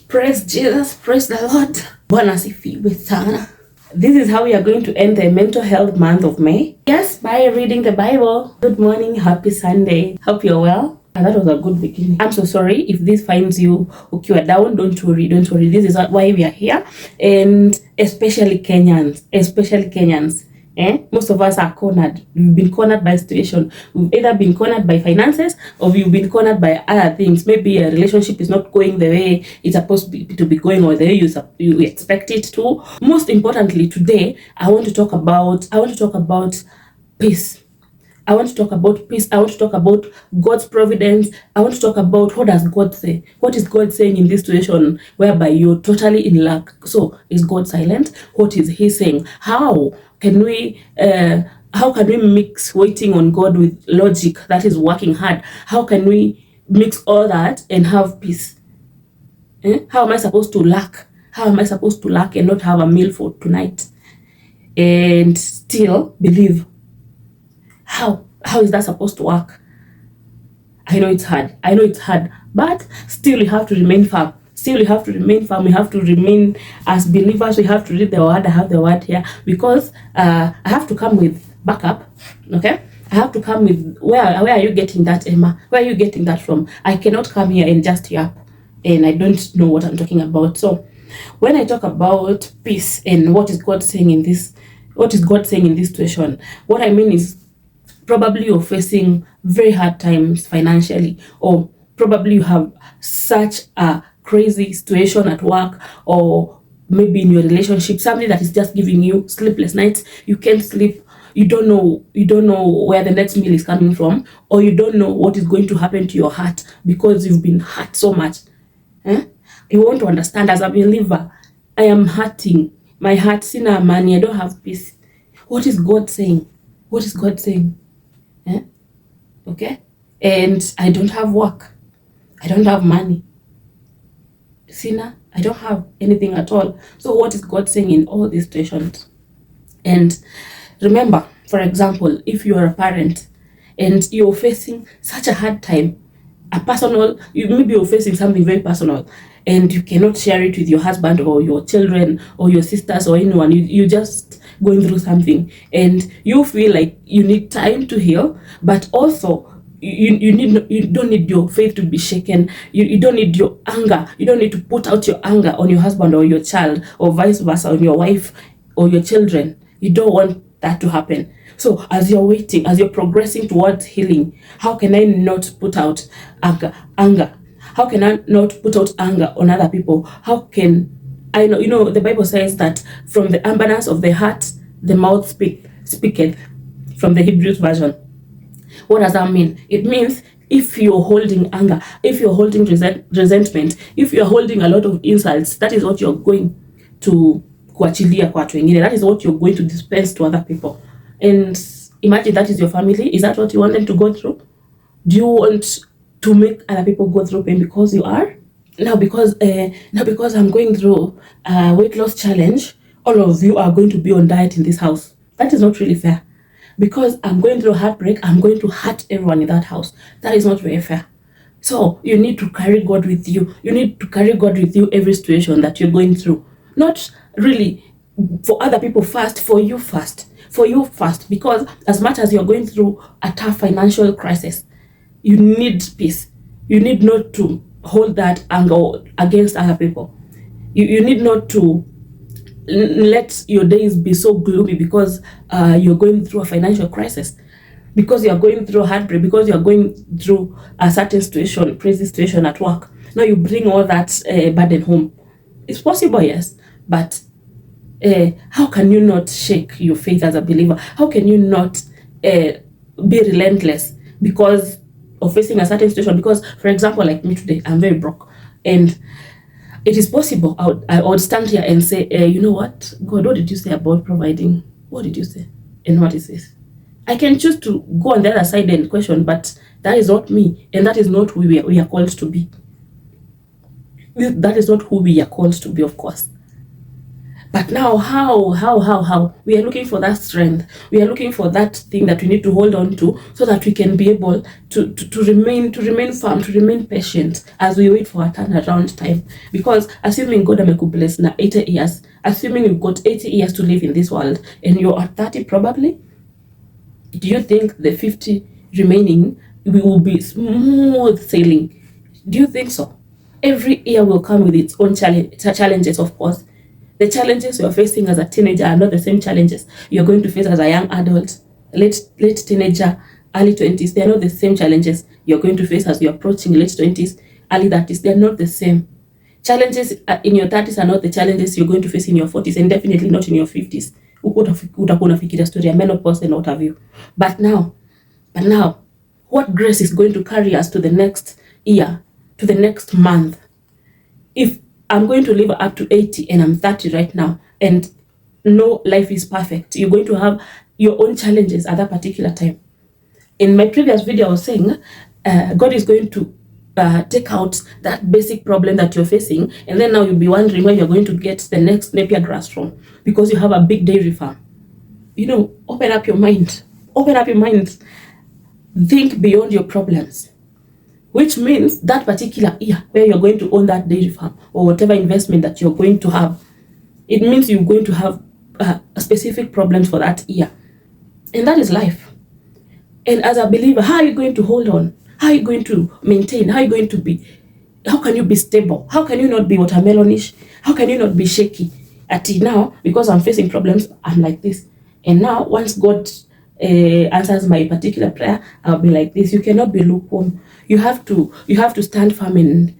Praise Jesus, praise the Lord. Bwana asifiwe sana. This is how we are going to end the mental health month of May. Yes, by reading the Bible. Good morning, happy Sunday. Hope you're well. And that was a good beginning. I'm so sorry if this finds you ukiwa down. Don't worry. This is why we are here. And especially Kenyans. Most of us are cornered. We've been cornered by situation. We've either been cornered by finances or we've been cornered by other things. Maybe a relationship is not going the way it's supposed to be going or the way you expect it to. Most importantly, today I want to talk about peace. I want to talk about peace. I want to talk about God's providence. I want to talk about what does God say? What is God saying in this situation whereby you're totally in lack? So is God silent? What is He saying? How can we mix waiting on God with logic that is working hard? How can we mix all that and have peace? How am I supposed to lack? How am I supposed to lack and not have a meal for tonight and still believe? How is that supposed to work? I know it's hard, but still we have to remain firm. We have to remain as believers. We have to read the word. I have the word here because I have to come with backup. Okay, I have to come with where are you getting that, Emma? Where are you getting that from? I cannot come here and just yap and I don't know what I'm talking about. So when I talk about peace and what is God saying in this situation, what I mean is probably you're facing very hard times financially, or probably you have such a crazy situation at work, or maybe in your relationship, something that is just giving you sleepless nights. You can't sleep. You don't know where the next meal is coming from, or you don't know what is going to happen to your heart because you've been hurt so much. You want to understand, as a believer, I am hurting. My heart, sina money. I don't have peace. What is God saying? Okay, and I don't have work. I don't have money. Sinner, I don't have anything at all. So what is God saying in all these situations? And remember, for example, if you are a parent and you're facing such a hard time, maybe you're facing something very personal and you cannot share it with your husband or your children or your sisters or anyone. You just going through something and you feel like you need time to heal, but also you don't need your faith to be shaken. You don't need your anger. You don't need to put out your anger on your husband or your child, or vice versa, on your wife or your children. You don't want that to happen. So as you're waiting, as you're progressing towards healing, how can I not put out anger? How can I not put out anger on other people? How can I know? The Bible says that from the abundance of the heart, the mouth speaketh, from the Hebrew version. What does that mean? It means if you're holding anger, if you're holding resentment, if you're holding a lot of insults, that is what you're going to kuachilia kwa watu wengine. That is what you're going to dispense to other people. And imagine that is your family. Is that what you want them to go through? Do you want to make other people go through pain because you are? Now because I'm going through a weight loss challenge, all of you are going to be on diet in this house. That is not really fair. Because I'm going through heartbreak, I'm going to hurt everyone in that house. That is not very fair. So you need to carry God with you. You need to carry God with you every situation that you're going through. Not really for other people first, for you first. Because as much as you're going through a tough financial crisis, you need peace. You need not to hold that anger against other people. You need not to let your days be so gloomy because you're going through a financial crisis, because you're going through heartbreak, because you're going through a certain situation, crazy situation at work. Now you bring all that burden home. It's possible, yes, but how can you not shake your faith as a believer? How can you not be relentless because of facing a certain situation? Because, for example, like me today, I'm very broke, and it is possible I would stand here and say, you know what, God, what did you say about providing? What did you say? And what is this? I can choose to go on the other side and question, but that is not me, and that is not who we are called to be. That is not who we are called to be, of course. But now, how? We are looking for that strength. We are looking for that thing that we need to hold on to so that we can be able to remain firm, to remain patient as we wait for a turnaround time. Because assuming God amekubless na 80 years, assuming you've got 80 years to live in this world and you're at 30 probably, do you think the 50 remaining will be smooth sailing? Do you think so? Every year will come with its own challenges, of course. The challenges you're facing as a teenager are not the same challenges you're going to face as a young adult, late teenager, early 20s. They're not the same challenges you're going to face as you're approaching late 20s, early 30s. They're not the same. Challenges in your 30s are not the challenges you're going to face in your 40s, and definitely not in your 50s. Utakuwa unafikiria story ya menopause and what have you. But now, what grace is going to carry us to the next year, to the next month? If I'm going to live up to 80 and I'm 30 right now, and no life is perfect, you're going to have your own challenges at that particular time. In my previous video, I was saying God is going to take out that basic problem that you're facing, and then now you'll be wondering where you're going to get the next Napier grass from because you have a big dairy farm. You know, open up your mind. Open up your mind. Think beyond your problems. Which means that particular year where you're going to own that dairy farm or whatever investment that you're going to have, it means you're going to have specific problems for that year. And that is life. And as a believer, how are you going to hold on? How are you going to maintain? How are you going to be? How can you be stable? How can you not be watermelonish? How can you not be shaky? Now, because I'm facing problems, I'm like this. And now, once God answers my particular prayer, I'll be like this. You cannot be lukewarm. You have to stand firm, and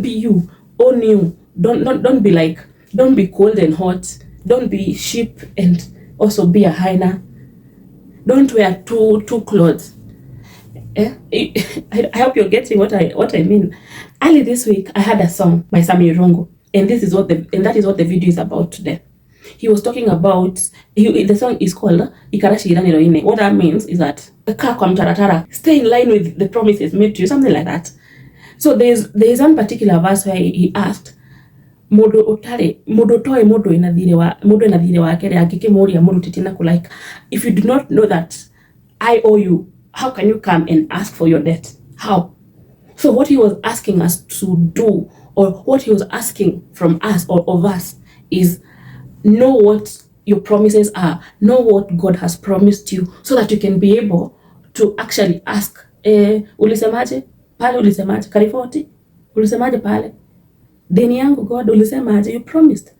be you. Own you. Don't be like, don't be cold and hot. Don't be sheep and also be a hyena. Don't wear two clothes. I hope you're getting what I mean. Early this week, I had a song by Sami Rongo, and that is what the video is about today. He was talking about, the song is called Ikarashi Irani. What that means is that stay in line with the promises made to you, something like that. So there's one particular verse where he asked, if you do not know that I owe you, how can you come and ask for your debt? How? So what he was asking us to do, or what he was asking from us or of us, is know what your promises are, know what God has promised you, so that you can be able to actually ask, ulisemaje pale, ulisemaje karifoti, ulisemaje pale, deni yangu God, ulisemaje, you promised.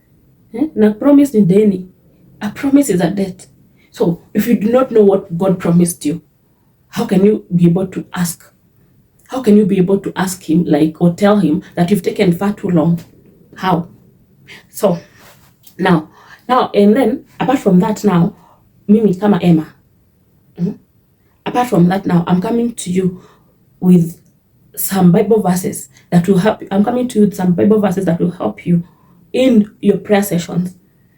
Na promise ni deni. A promise is a debt. So if you do not know what God promised you, how can you be able to ask? How can you be able to ask him, or tell him that you've taken far too long? How? So now, and then apart from that, now, mimi kama Emma, apart from that, now I'm coming to you with some Bible verses that will help you. I'm coming to you with some Bible verses that will help you in your prayer sessions.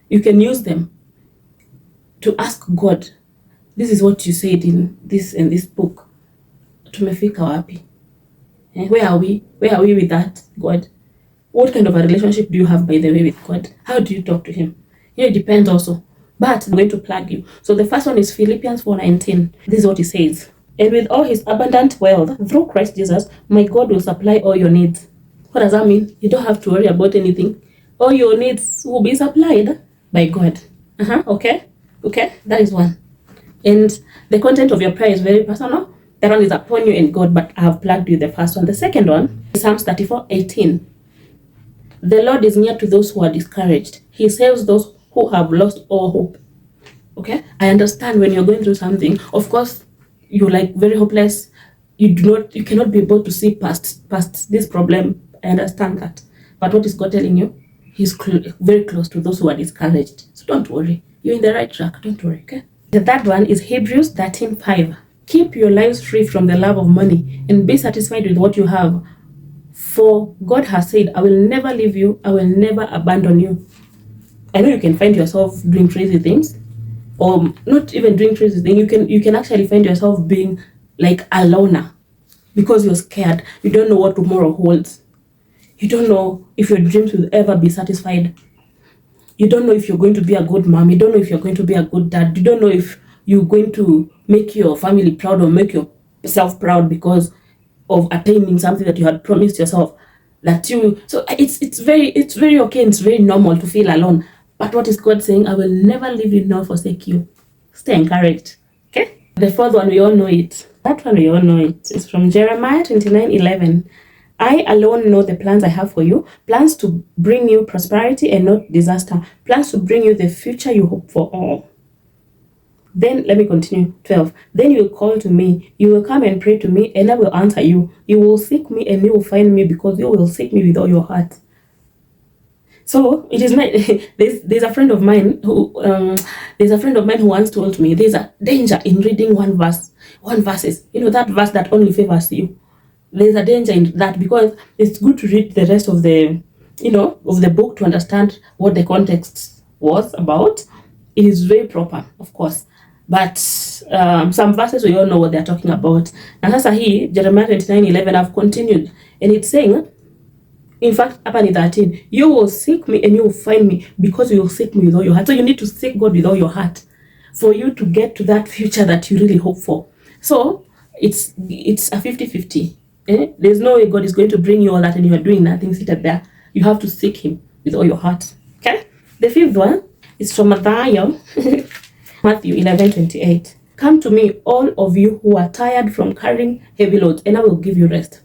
You can use them to ask God, this is what you said in this book. Tumefika wapi? Where are we with that, God? What kind of a relationship do you have, by the way, with God? How do you talk to him? It depends also. But I'm going to plug you. So the first one is Philippians 4:19. This is what he says. And with all his abundant wealth, through Christ Jesus, my God will supply all your needs. What does that mean? You don't have to worry about anything. All your needs will be supplied by God. Okay, that is one. And the content of your prayer is very personal. That one is upon you and God, but I have plugged you the first one. The second one is Psalms 34:18. The Lord is near to those who are discouraged. He saves those who have lost all hope. Okay, I understand when you're going through something, of course, you're very hopeless. You cannot be able to see past this problem. I understand that. But what is God telling you? He's very close to those who are discouraged. So don't worry. You're in the right track. Don't worry, okay? The third one is Hebrews 13:5. Keep your lives free from the love of money and be satisfied with what you have. For God has said, I will never leave you. I will never abandon you. I know you can find yourself doing crazy things, or not even doing crazy things. You can actually find yourself being like a loner because you're scared. You don't know what tomorrow holds. You don't know if your dreams will ever be satisfied. You don't know if you're going to be a good mom. You don't know if you're going to be a good dad. You don't know if you're going to make your family proud or make yourself proud because of attaining something that you had promised yourself that you. So it's very okay and it's very normal to feel alone. But what is God saying? I will never leave you nor forsake you. Stay encouraged. Okay? The fourth one, we all know it. That one, we all know it. It's from Jeremiah 29:11. I alone know the plans I have for you, plans to bring you prosperity and not disaster, plans to bring you the future you hope for all. Then, let me continue. 12. Then you will call to me, you will come and pray to me, and I will answer you. You will seek me and you will find me because you will seek me with all your heart. So it is not. There's a friend of mine who once told me there's a danger in reading one verses. You know, that verse that only favors you. There's a danger in that because it's good to read the rest of the book to understand what the context was about. It is very proper, of course, but some verses we all know what they're talking about. And sasa hii Jeremiah 29:11 I've continued, and it's saying, in fact, up in 13, you will seek me and you will find me because you will seek me with all your heart. So you need to seek God with all your heart for you to get to that future that you really hope for. So it's a 50-50. There's no way God is going to bring you all that and you are doing nothing seated there. You have to seek him with all your heart. Okay? The fifth one is from Matthew 11:28. Come to me, all of you who are tired from carrying heavy loads, and I will give you rest.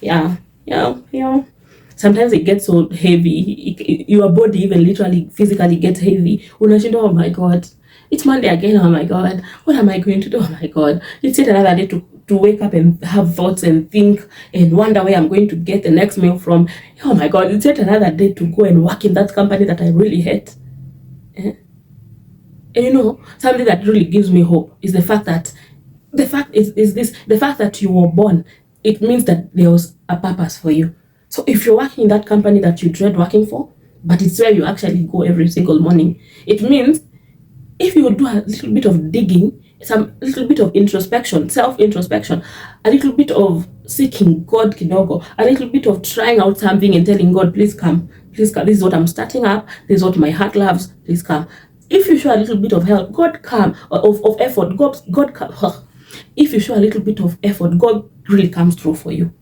Yeah. Sometimes it gets so heavy. Your body even literally, physically gets heavy. Unashinda, oh my God. It's Monday again, oh my God. What am I going to do? Oh my God. It's yet another day to wake up and have thoughts and think and wonder where I'm going to get the next meal from. Oh my God. It's yet another day to go and work in that company that I really hate. And you know, something that really gives me hope is the fact that the fact that you were born, it means that there was a purpose for you. So if you're working in that company that you dread working for, but it's where you actually go every single morning, it means if you do a little bit of digging, some little bit of introspection, self-introspection, a little bit of seeking God kidogo, a little bit of trying out something and telling God, please come, this is what I'm starting up, this is what my heart loves, please come. If you show a little bit of help, God come, of effort, God come. If you show a little bit of effort, God really comes through for you.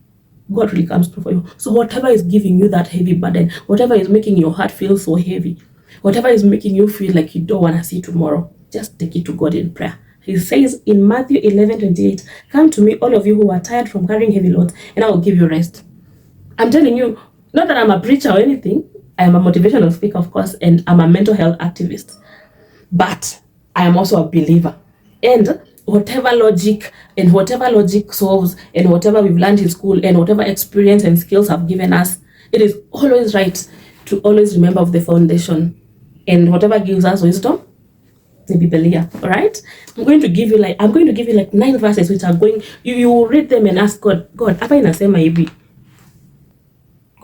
God really comes through for you. So whatever is giving you that heavy burden, whatever is making your heart feel so heavy, whatever is making you feel like you don't want to see tomorrow, just take it to God in prayer. He says in Matthew 11:28, come to me, all of you who are tired from carrying heavy loads, and I will give you rest. I'm telling you, not that I'm a preacher or anything. I am a motivational speaker, of course, and I'm a mental health activist. But I am also a believer. And whatever logic solves, and whatever we've learned in school, and whatever experience and skills have given us, it is always right to always remember of the foundation. And whatever gives us wisdom, the Biblia. All right? I'm going to give you like 9 verses which are going, you will read them and ask God, hapa inasema hivi.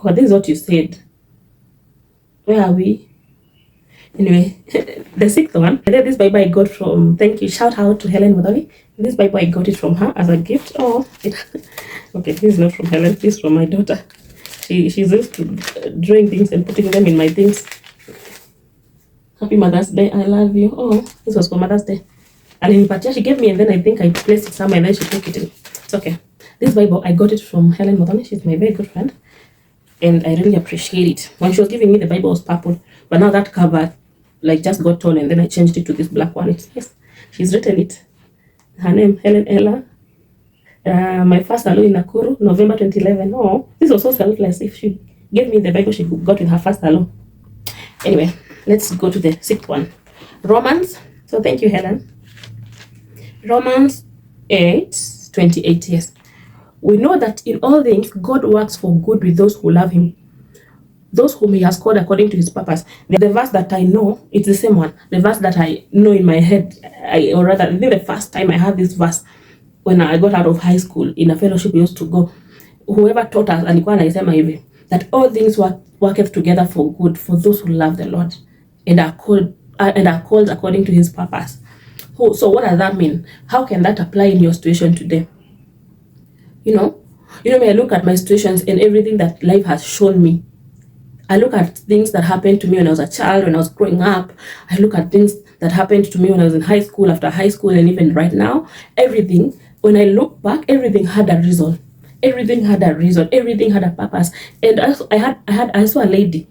God, this is what you said. Where are we? Anyway, the 6th one, and then this Bible I got from, thank you, shout out to Helen Modoni. This Bible I got it from her as a gift. Okay, this is not from Helen, this is from my daughter. She's used to drawing things and putting them in my things. Happy Mother's Day, I love you. Oh, this was for Mother's Day. And in Patia, she gave me, and then I think I placed it somewhere, and then she took it in. It's okay. This Bible, I got it from Helen Modoni. She's my very good friend. And I really appreciate it. When she was giving me, the Bible was purple. But now that cover just got torn, and then I changed it to this black one. It's nice. She's written it. Her name, Helen Ella. My first hello in Nakuru, November 2011. Oh, this was so selfless. If she gave me the Bible, she got with her first hello. Anyway, let's go to the 6th one. Romans. So thank you, Helen. Romans 8:28. Yes. We know that in all things, God works for good with those who love him, those whom he has called according to his purpose. The verse that I know, it's the same one. The verse that I know in my head, I think the first time I heard this verse, when I got out of high school, in a fellowship we used to go, whoever taught us, alikuwa anaisema hivi, that all things worketh together for good for those who love the Lord and are called according to his purpose. So what does that mean? How can that apply in your situation today? You know, I look at my situations and everything that life has shown me. I look at things that happened to me when I was a child, when I was growing up. I look at things that happened to me when I was in high school, after high school, and even right now. Everything, when I look back, everything had a reason. Everything had a reason. Everything had a purpose. And I saw a lady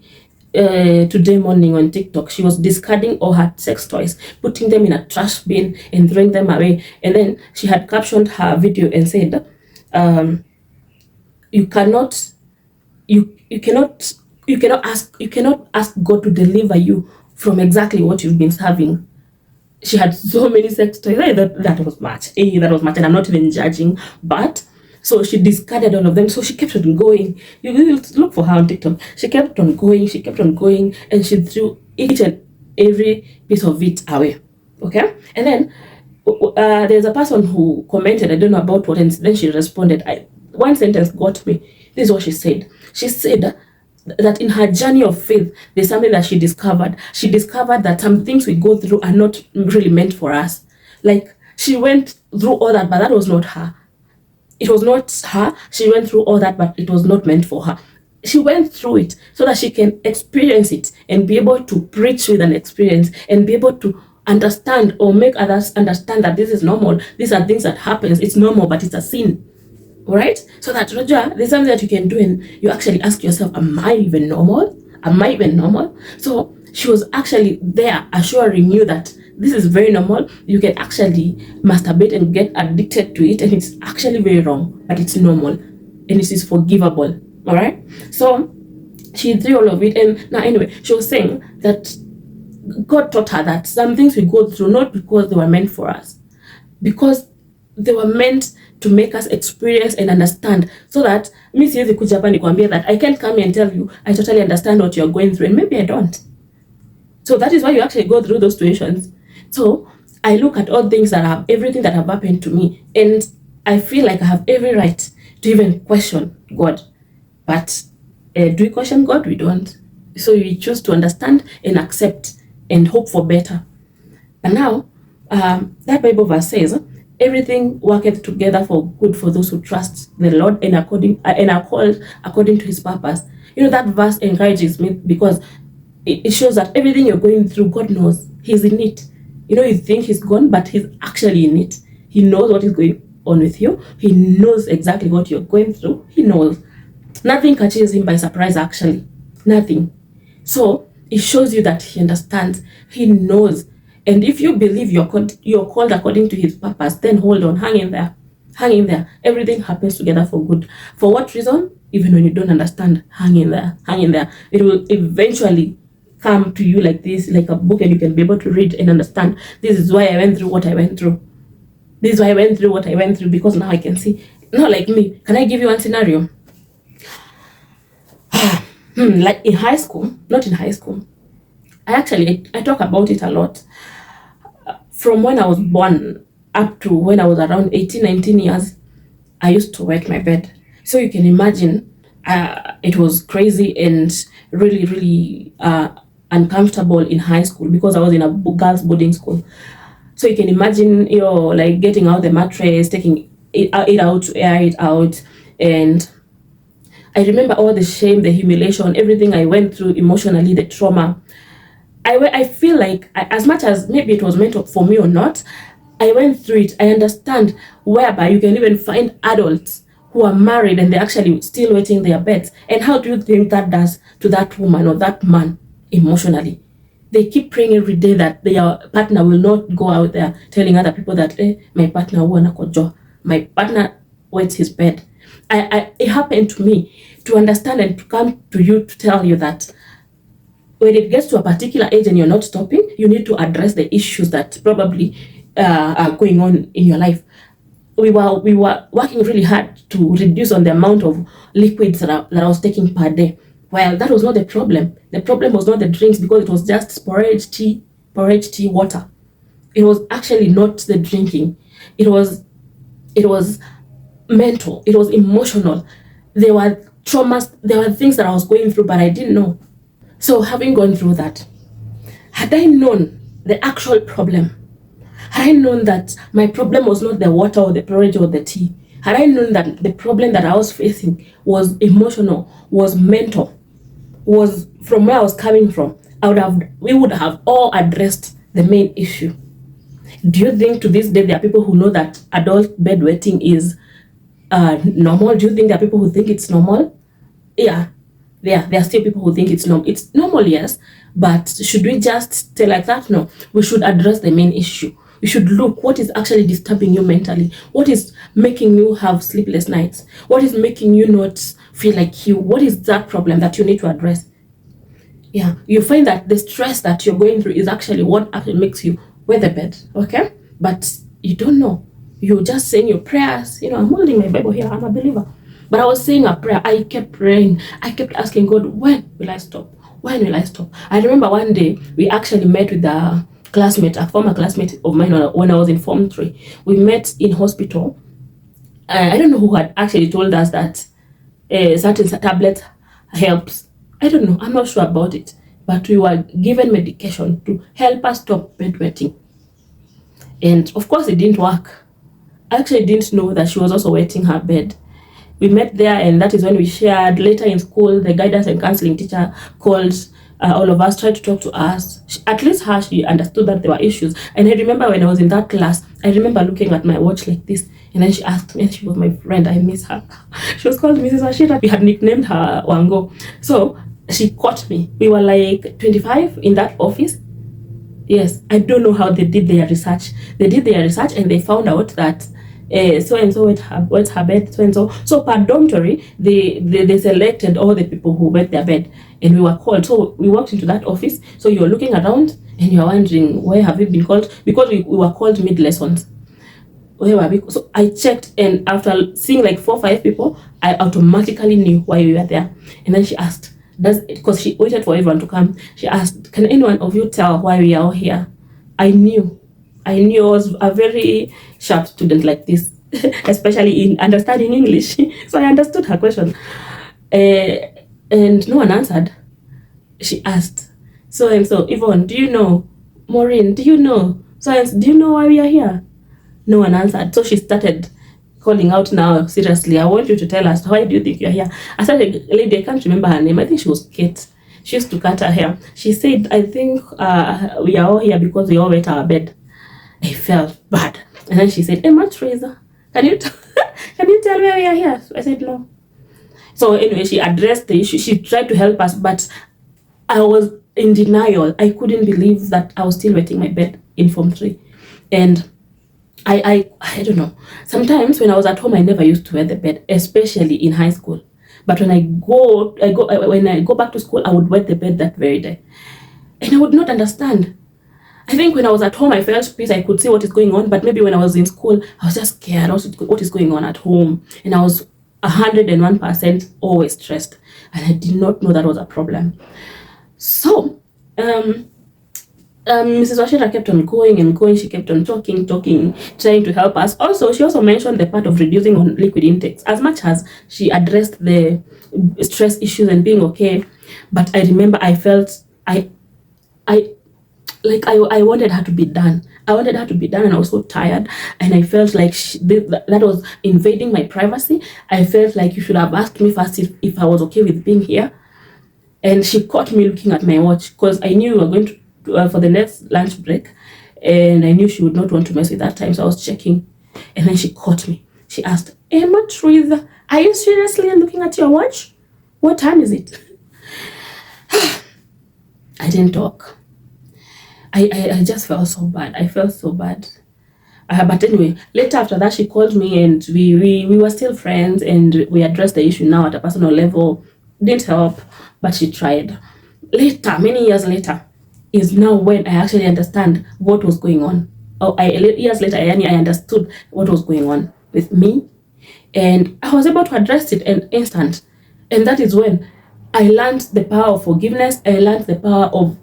today morning on TikTok. She was discarding all her sex toys, putting them in a trash bin and throwing them away. And then she had captioned her video and said, you cannot ask God to deliver you from exactly what you've been having. She had so many sex toys. That was much. That was much, and I'm not even judging. But so she discarded all of them. So she kept on going. You look for her on TikTok. She kept on going. She kept on going, and she threw each and every piece of it away. Okay, and then there's a person who commented. I don't know about what, and then she responded. One sentence got me. This is what she said. She said that in her journey of faith, there's something that she discovered. She discovered that some things we go through are not really meant for us. Like, she went through all that, but that was not her. It was not her. She went through all that, but it was not meant for her. She went through it so that she can experience it and be able to preach with an experience and be able to understand or make others understand that this is normal. These are things that happens. It's normal, but it's a sin. Right? So that, Roger, there's something that you can do, and you actually ask yourself, am I even normal? Am I even normal? So she was actually there assuring you that this is very normal. You can actually masturbate and get addicted to it, and it's actually very wrong, but it's normal and it is forgivable. All right? So she threw all of it, and now anyway, she was saying that God taught her that some things we go through not because they were meant for us, because they were meant to make us experience and understand, so that mi siwezi kuja hapa nikwambie that I can't come and tell you I totally understand what you're going through, and maybe I don't. So that is why you actually go through those situations. So I look at all things that have, everything that have happened to me, and I feel like I have every right to even question God. But do we question God? We don't. So we choose to understand and accept and hope for better. And now, that Bible verse says, everything worketh together for good for those who trust the Lord and are called according to his purpose. That verse encourages me because it shows that everything you're going through, God knows. He's in it. You think he's gone, but he's actually in it. He knows what is going on with you. He knows exactly what you're going through. He knows. Nothing catches him by surprise, actually. Nothing. So it shows you that he understands. He knows. And if you believe you're called according to his purpose, then hold on, hang in there. Hang in there. Everything happens together for good. For what reason? Even when you don't understand, hang in there. Hang in there. It will eventually come to you like this, like a book, and you can be able to read and understand. This is why I went through what I went through. This is why I went through what I went through, because now I can see. Not like me. Can I give you one scenario? Like in high school, not in high school. I talk about it a lot. From when I was born up to when I was around 18, 19 years, I used to wet my bed. So you can imagine, it was crazy and really, really uncomfortable in high school because I was in a girls' boarding school. So you can imagine, like getting out the mattress, taking it out to air it out. And I remember all the shame, the humiliation, everything I went through emotionally, the trauma. I feel like, as much as maybe it was meant for me or not, I went through it. I understand, whereby you can even find adults who are married and they're actually still wetting their beds. And how do you think that does to that woman or that man emotionally? They keep praying every day that their partner will not go out there telling other people that, my partner wanakojo, my partner wets his bed. It happened to me to understand and to come to you to tell you that when it gets to a particular age and you're not stopping, you need to address the issues that probably are going on in your life. We were working really hard to reduce on the amount of liquids that I was taking per day. Well, that was not the problem. The problem was not the drinks, because it was just porridge tea, water. It was actually not the drinking. It was mental. It was emotional. There were traumas. There were things that I was going through, but I didn't know. So having gone through that, had I known the actual problem, had I known that my problem was not the water or the porridge or the tea, Had I known that the problem that I was facing was emotional, was mental, was from where I was coming from, we would have all addressed the main issue. Do you think to this day there are people who know that adult bedwetting is normal? Do you think there are people who think it's normal? Yeah, there are still people who think it's normal. It's normal, yes, but should we just stay like that? No, we should address the main issue. You should look what is actually disturbing you mentally. What is making you have sleepless nights? What is making you not feel like you? What is that problem that you need to address? Yeah, you find that the stress that you're going through is actually what actually makes you wear the bed, okay? But you don't know. You're just saying your prayers. I'm holding my Bible here. I'm a believer. But I was saying a prayer. I kept praying. I kept asking God, when will I stop? When will I stop? I remember one day we actually met with a former classmate of mine when I was in Form 3. We met in hospital. I don't know who had actually told us that certain tablet helps. I don't know. I'm not sure about it. But we were given medication to help us stop bedwetting. And of course, it didn't work. I actually didn't know that she was also wetting her bed. We met there, and that is when we shared. Later in school, the guidance and counseling teacher called all of us, tried to talk to us. At least she understood that there were issues. And I remember when I was in that class, I remember looking at my watch like this, and then she asked me, and she was my friend, I miss her. She was called Mrs. Ashira. We had nicknamed her Wango. So she caught me. We were like 25 in that office. Yes, I don't know how they did their research. They did their research and they found out that so and so wet her bed, so and so. So per dormitory, they selected all the people who wet their bed, and we were called. So we walked into that office. So you're looking around and you're wondering, where have we been called? Because we were called mid lessons. Where were we? So I checked, and after seeing like 4 or 5 people, I automatically knew why we were there. And then she asked, because she waited for everyone to come, she asked, can anyone of you tell why we are all here? I knew I was a very sharp student like this, especially in understanding English. So I understood her question. And no one answered. She asked, so and so, Yvonne, do you know? Maureen, do you know? So do you know why we are here? No one answered. So she started calling out now, seriously, I want you to tell us, why do you think you're here? I said, a lady, I can't remember her name. I think she was Kate. She used to cut her hair. She said, I think we are all here because we all wet our bed. I felt bad. And then she said, Emma Teresa, can you tell me why we are here? So I said, no. So anyway, she addressed the issue. She tried to help us, but I was in denial. I couldn't believe that I was still wetting my bed in Form 3. And I don't know. Sometimes when I was at home, I never used to wear the bed, especially in high school. But when I go back to school, I would wet the bed that very day. And I would not understand. I think when I was at home, I felt peace. I could see what is going on. But maybe when I was in school, I was just scared. What is going on at home? And I was 101% always stressed. And I did not know that was a problem. So, Mrs. Washira kept on going and going. She kept on talking, trying to help us. Also, she also mentioned the part of reducing on liquid intakes. As much as she addressed the stress issues and being okay, but I remember I felt I wanted her to be done. I wanted her to be done, and I was so tired. And I felt like that was invading my privacy. I felt like you should have asked me first if I was okay with being here. And she caught me looking at my watch because I knew we were going to for the next lunch break, and I knew she would not want to mess with that time, so I was checking. And then she caught me. She asked, Emma Teresa, are you seriously looking at your watch? What time is it? I didn't talk. I just felt so bad. I felt so bad. But anyway, later after that, she called me, and we were still friends, and we addressed the issue now at a personal level. Didn't help, but she tried. Later, many years later, is now when I actually understand what was going on. Years later, I understood what was going on with me, and I was able to address it in instant. And that is when I learned the power of forgiveness. I learned the power of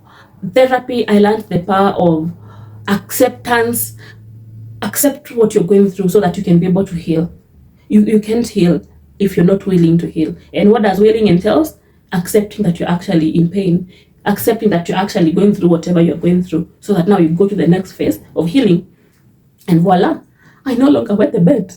therapy. I learned the power of acceptance. Accept what you're going through so that you can be able to heal. You can't heal if you're not willing to heal. And what does willing entails? Accepting that you're actually in pain. Accepting that you're actually going through whatever you're going through, so that now you go to the next phase of healing. And voila, I no longer wet the bed.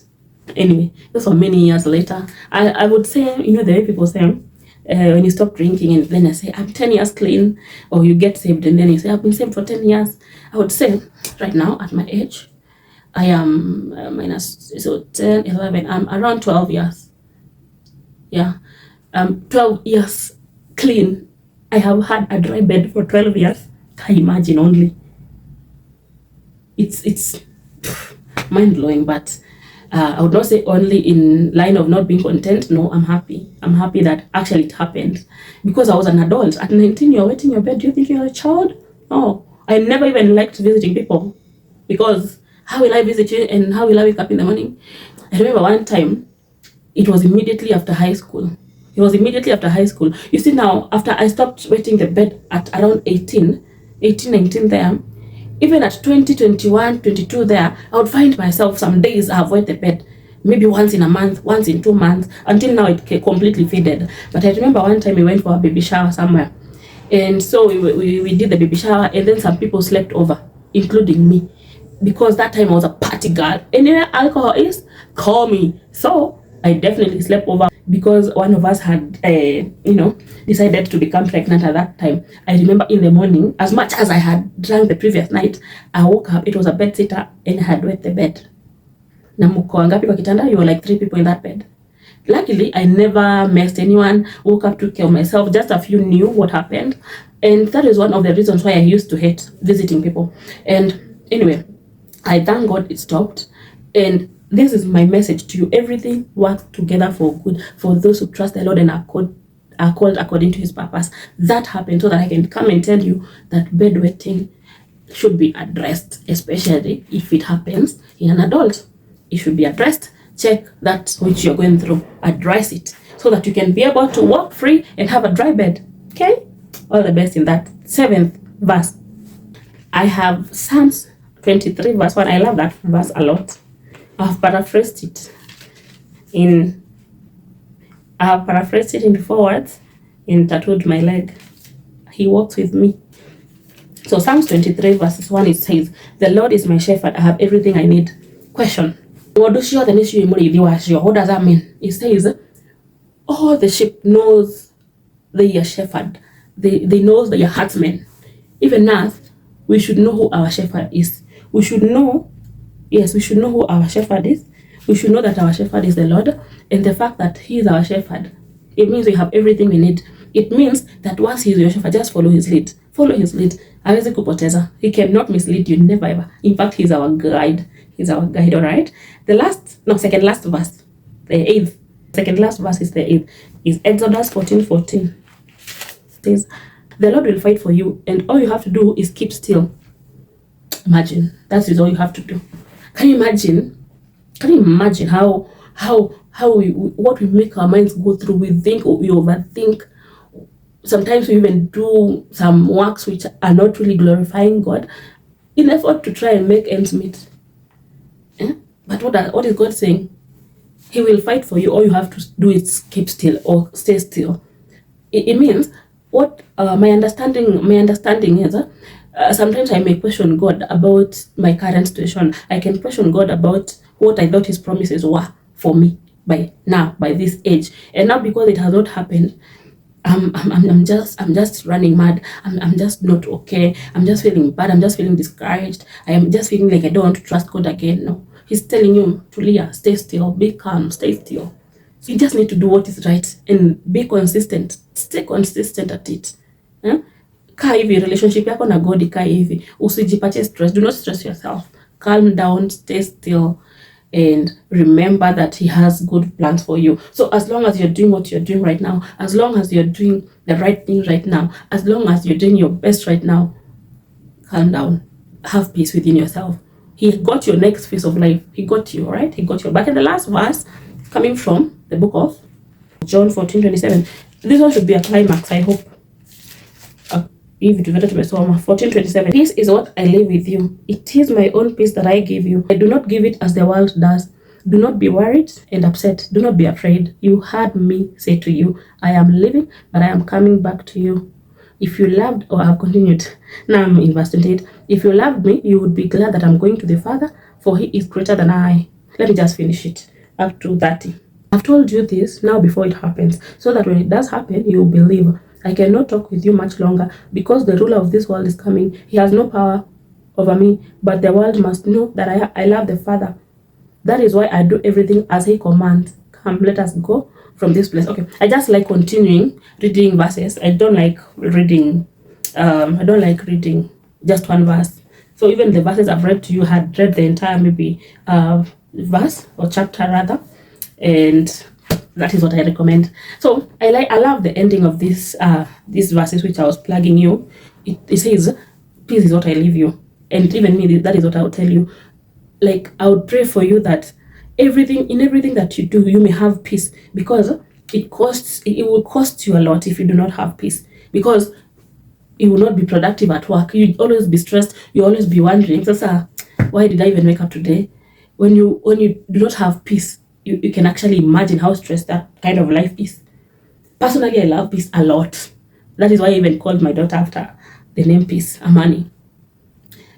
Anyway, this was many years later. I would say, the way people say, when you stop drinking and then I say, I'm 10 years clean, or you get saved and then you say, I've been saved for 10 years. I would say, right now, at my age, I am minus, so 10, 11, I'm around 12 years. Yeah, 12 years clean. I have had a dry bed for 12 years. Can you imagine only? It's mind-blowing, but I would not say only in line of not being content. No, I'm happy. I'm happy that actually it happened, because I was an adult. At 19, you're waiting your bed. Do you think you're a child? No. I never even liked visiting people, because how will I visit you and how will I wake up in the morning? I remember one time, it was immediately after high school. You see, now, after I stopped waiting the bed at around 18, 19 there, even at 20, 21, 22 there, I would find myself some days I avoid the bed. Maybe once in a month, once in 2 months, until now it completely faded. But I remember one time we went for a baby shower somewhere. And so we did the baby shower, and then some people slept over, including me. Because that time I was a party girl. Anywhere alcohol is, call me. So I definitely slept over, because one of us had, decided to become pregnant at that time. I remember in the morning, as much as I had drank the previous night, I woke up, it was a bed sitter, and I had wet the bed. Na mko wangapi kwa kitanda? You were like 3 people in that bed. Luckily, I never messed anyone, woke up, took care of myself. Just a few knew what happened. And that is one of the reasons why I used to hate visiting people. And anyway, I thank God it stopped. And this is my message to you. Everything works together for good for those who trust the Lord and are called according to his purpose. That happened so that I can come and tell you that bedwetting should be addressed, especially if it happens in an adult. It should be addressed. Check that which you're going through. Address it so that you can be able to walk free and have a dry bed. Okay? All the best in that. 7th verse. I have Psalms 23 verse 1. I love that verse a lot. I've paraphrased it in 4 words and tattooed my leg. He walks with me. So Psalms 23 verses 1, it says, the Lord is my shepherd. I have everything I need. Question. What does that mean? It says, all the sheep knows they are shepherd. They know they are herdsmen. Even us, we should know who our shepherd is. We should know who our shepherd is. We should know that our shepherd is the Lord. And the fact that he is our shepherd, it means we have everything we need. It means that once he is your shepherd, just follow his lead. Follow his lead. Hawezi kupoteza. He cannot mislead you, never ever. In fact, he's our guide. He's our guide, all right? Second last verse, the 8th. Second last verse is the 8th. Is Exodus 14:14. It says, the Lord will fight for you, and all you have to do is keep still. Imagine, that is all you have to do. Can you imagine how what we make our minds go through? We think, we overthink. Sometimes we even do some works which are not really glorifying God in effort to try and make ends meet. But what is God saying? He will fight for you. All you have to do is keep still or stay still. It means what my understanding is. Sometimes I may question God about my current situation. I can question God about what I thought his promises were for me by this age. And now, because it has not happened, I'm just running mad. I'm just not okay. I'm just feeling bad. I'm just feeling discouraged. I am just feeling like I don't want to trust God again. No. He's telling you, Tulia, stay still, be calm, stay still. So you just need to do what is right and be consistent. Stay consistent at it. Kaa hivi, relationship yako na God kaa hivi. Usijipatie stress. Do not stress yourself. Calm down, stay still, and remember that he has good plans for you. So as long as you're doing what you're doing right now, as long as you're doing the right thing right now, as long as you're doing your best right now, calm down. Have peace within yourself. He got your next phase of life. He got you, all right? He got you. Back in the last verse, coming from the book of John 14:27. This one should be a climax, I hope. If you devoted to my soul, 14:27. Peace is what I live with you. It is my own peace that I give you. I do not give it as the world does. Do not be worried and upset. Do not be afraid. You heard me say to you, I am leaving, but I am coming back to you. If you loved, or I have continued. Now I'm in verse 28. If you loved me, you would be glad that I'm going to the Father, for he is greater than I. Let me just finish it. up to 30. I've told you this now before it happens, so that when it does happen, you believe. I cannot talk with you much longer because the ruler of this world is coming. He has no power over me, but the world must know that I love the Father. That is why I do everything as He commands. Come, let us go from this place. Okay, I just like continuing reading verses. I don't like reading just one verse. So even the verses I've read to you had read the entire maybe verse or chapter rather, and that is what I recommend. So I love the ending of these verses which I was plugging you. It says, "Peace is what I leave you," and even me, that is what I will tell you. Like, I would pray for you that in everything that you do, you may have peace, because it will cost you a lot if you do not have peace, because you will not be productive at work. You always be stressed. You always be wondering, so, why did I even wake up today? When you do not have peace, you can actually imagine how stressed that kind of life is. Personally, I love peace a lot. That is why I even called my daughter after the name Peace, Amani,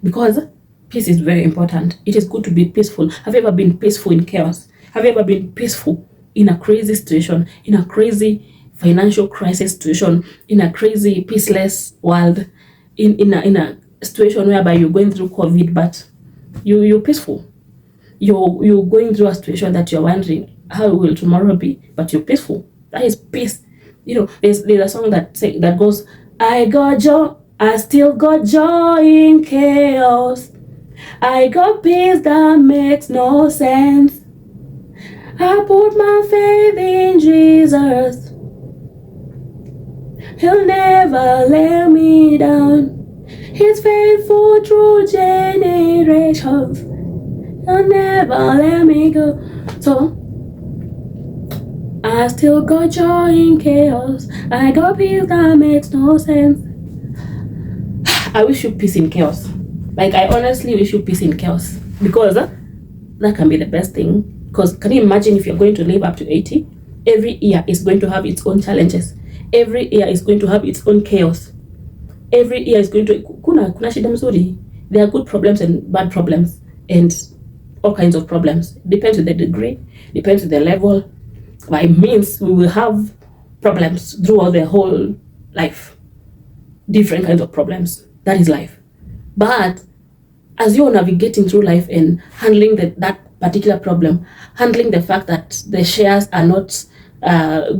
because peace is very important. It is good to be peaceful. Have you ever been peaceful in chaos? Have you ever been peaceful in a crazy situation, in a crazy financial crisis situation, in a crazy peaceless world, in a situation whereby you're going through COVID, but you're peaceful? You're going through a situation that you're wondering how will tomorrow be, but you're peaceful. That is peace. There's a song that goes, I got joy, I still got joy in chaos. I got peace that makes no sense. I put my faith in Jesus. He'll never let me down. He's faithful through generations. He'll never let me go. So, I still got joy in chaos. I got peace that makes no sense. I wish you peace in chaos. Like, I honestly wish you peace in chaos, because that can be the best thing. Because can you imagine if you're going to live up to 80? Every year is going to have its own challenges. Every year is going to have its own chaos. Every year is going to kuna shida mzuri. There are good problems and bad problems and all kinds of problems. Depends on the degree, depends on the level. By means, we will have problems throughout the whole life. Different kinds of problems. That is life. But as you're navigating through life and handling that particular problem, handling the fact that the shares are not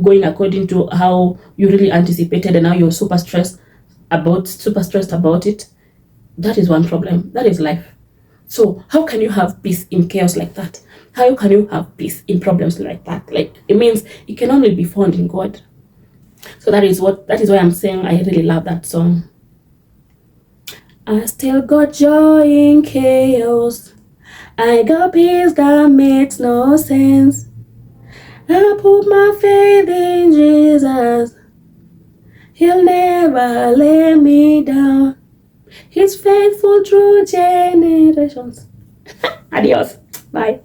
going according to how you really anticipated, and now you're super stressed about it, that is one problem. That is life. So how can you have peace in chaos like that? How can you have peace in problems like that? Like, it means it can only be found in God. So that is why I'm saying I really love that song. I still got joy in chaos. I got peace that makes no sense. I put my faith in Jesus. He'll never let me down. He's faithful through generations. Adios. Bye.